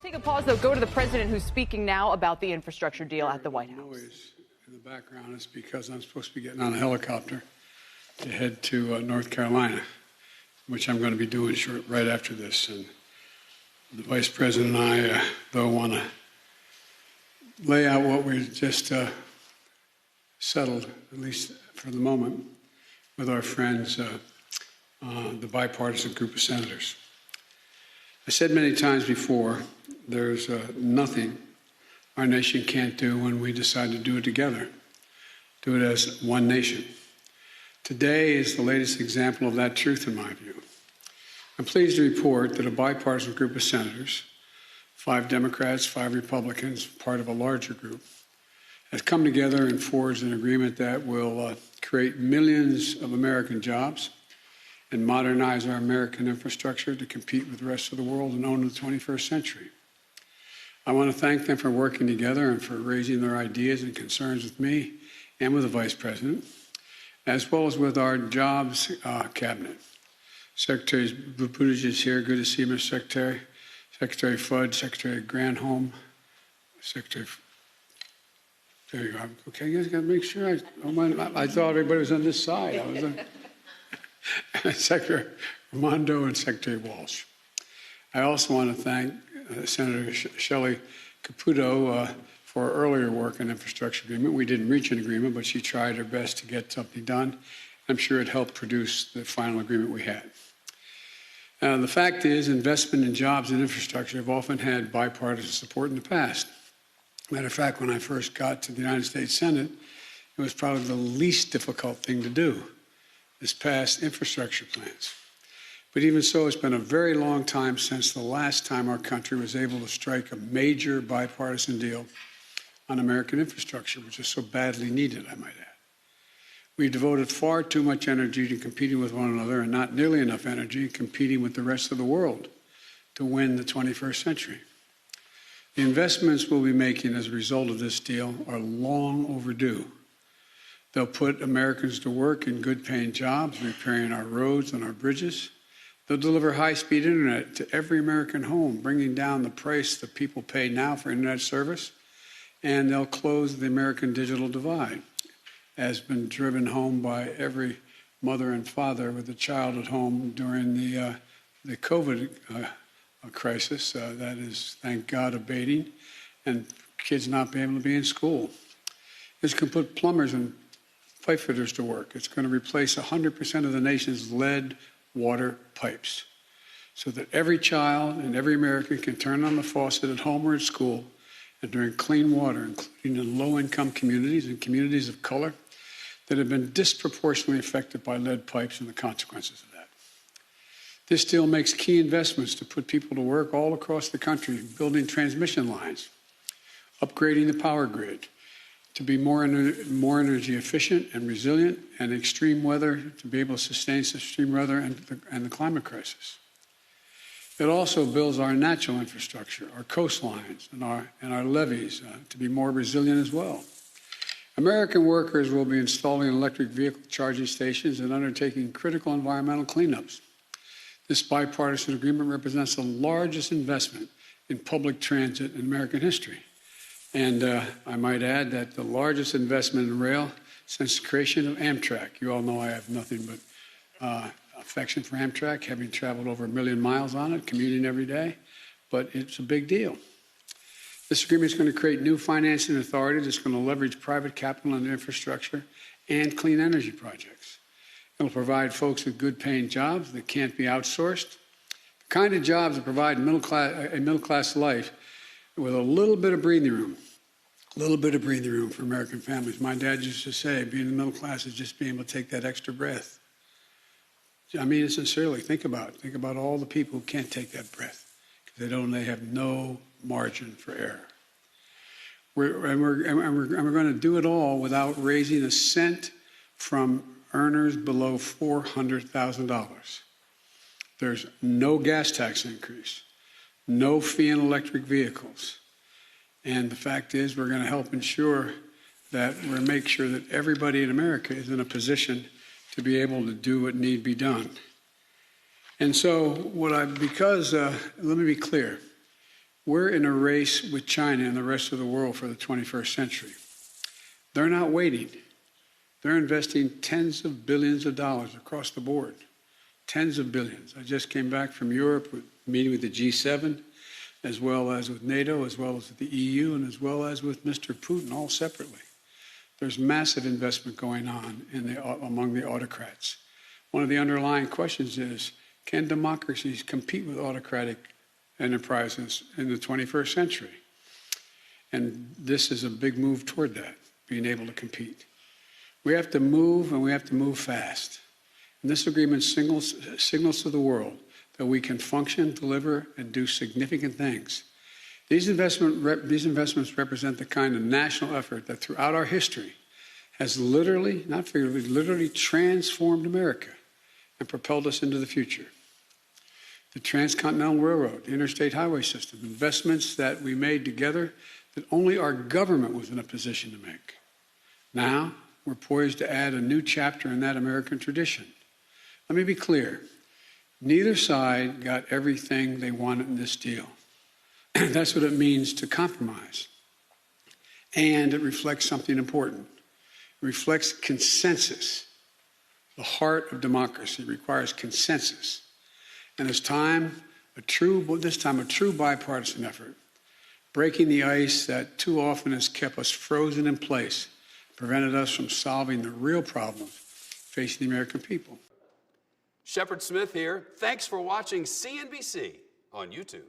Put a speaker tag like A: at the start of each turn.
A: Take a pause, though. Go to the president, who's speaking now about the infrastructure deal at the White House.
B: Noise in the background is because I'm supposed to be getting on a helicopter to head to North Carolina, which I'm going to be doing right after this. And the Vice President and I, though, want to lay out what we just settled, at least for the moment, with our friends, the bipartisan group of senators. I said many times before, there's nothing our nation can't do when we decide to do it together, do it as one nation. Today is the latest example of that truth, in my view. I'm pleased to report that a bipartisan group of senators, 5 Democrats, 5 Republicans, part of a larger group, has come together and forged an agreement that will create millions of American jobs and modernize our American infrastructure to compete with the rest of the world and own the 21st century. I want to thank them for working together and for raising their ideas and concerns with me and with the Vice President, as well as with our Jobs Cabinet. Secretary Buttigieg is here. Good to see you, Mr. Secretary. Secretary Fudd, Secretary Granholm, Secretary. There you are. Okay, you guys got to make sure. I thought everybody was on this side. I was on. Secretary Raimondo and Secretary Walsh. I also want to thank Senator Shelley Caputo for her earlier work on infrastructure agreement. We didn't reach an agreement, but she tried her best to get something done. I'm sure it helped produce the final agreement we had. The fact is, investment in jobs and infrastructure have often had bipartisan support in the past. Matter of fact, when I first got to the United States Senate, it was probably the least difficult thing to do, is pass infrastructure plans. But even so, it's been a very long time since the last time our country was able to strike a major bipartisan deal on American infrastructure, which is so badly needed, I might add. We've devoted far too much energy to competing with one another and not nearly enough energy competing with the rest of the world to win the 21st century. The investments we'll be making as a result of this deal are long overdue. They'll put Americans to work in good-paying jobs, repairing our roads and our bridges. They'll deliver high-speed internet to every American home, bringing down the price that people pay now for internet service. And they'll close the American digital divide, as been driven home by every mother and father with a child at home during the COVID crisis. That is, thank God, abating, and kids not being able to be in school. It's going to put plumbers and pipe fitters to work. It's going to replace 100% of the nation's lead water pipes so that every child and every American can turn on the faucet at home or at school and drink clean water, including in low-income communities and communities of color that have been disproportionately affected by lead pipes and the consequences of that. This deal makes key investments to put people to work all across the country, building transmission lines, upgrading the power grid, to be more energy efficient and resilient, and extreme weather, to be able to sustain extreme weather and the climate crisis. It also builds our natural infrastructure, our coastlines, and our levees to be more resilient as well. American workers will be installing electric vehicle charging stations and undertaking critical environmental cleanups. This bipartisan agreement represents the largest investment in public transit in American history. And I might add that the largest investment in rail since the creation of Amtrak. You all know I have nothing but affection for Amtrak, having traveled over 1 million miles on it, commuting every day. But it's a big deal. This agreement is going to create new financing authority that's going to leverage private capital and infrastructure and clean energy projects. It will provide folks with good-paying jobs that can't be outsourced, the kind of jobs that provide a middle-class life with a little bit of breathing room for American families. My dad used to say, being in the middle class is just being able to take that extra breath. I mean it sincerely. Think about it. Think about all the people who can't take that breath because they have no margin for error. We're going to do it all without raising a cent from earners below $400,000. There's no gas tax increase, no fee on electric vehicles. And the fact is, we're going to help ensure that we'll make sure that everybody in America is in a position to be able to do what need be done. And so let me be clear. We're in a race with China and the rest of the world for the 21st century. They're not waiting. They're investing tens of billions of dollars across the board. Tens of billions. I just came back from Europe, meeting with the G7, as well as with NATO, as well as with the EU, and as well as with Mr. Putin, all separately. There's massive investment going on among the autocrats. One of the underlying questions is, can democracies compete with autocratic enterprises in the 21st century? And this is a big move toward that, being able to compete. We have to move, and we have to move fast. And this agreement signals to the world that we can function, deliver, and do significant things. These investments represent the kind of national effort that throughout our history has literally, not figuratively, literally transformed America and propelled us into the future. The Transcontinental Railroad, the Interstate Highway System, investments that we made together that only our government was in a position to make. Now, we're poised to add a new chapter in that American tradition. Let me be clear. Neither side got everything they wanted in this deal. That's what it means to compromise. And it reflects something important. It reflects consensus. The heart of democracy requires consensus. And this time a true bipartisan effort, breaking the ice that too often has kept us frozen in place, prevented us from solving the real problems facing the American people.
C: Shepard Smith here. Thanks for watching CNBC on YouTube.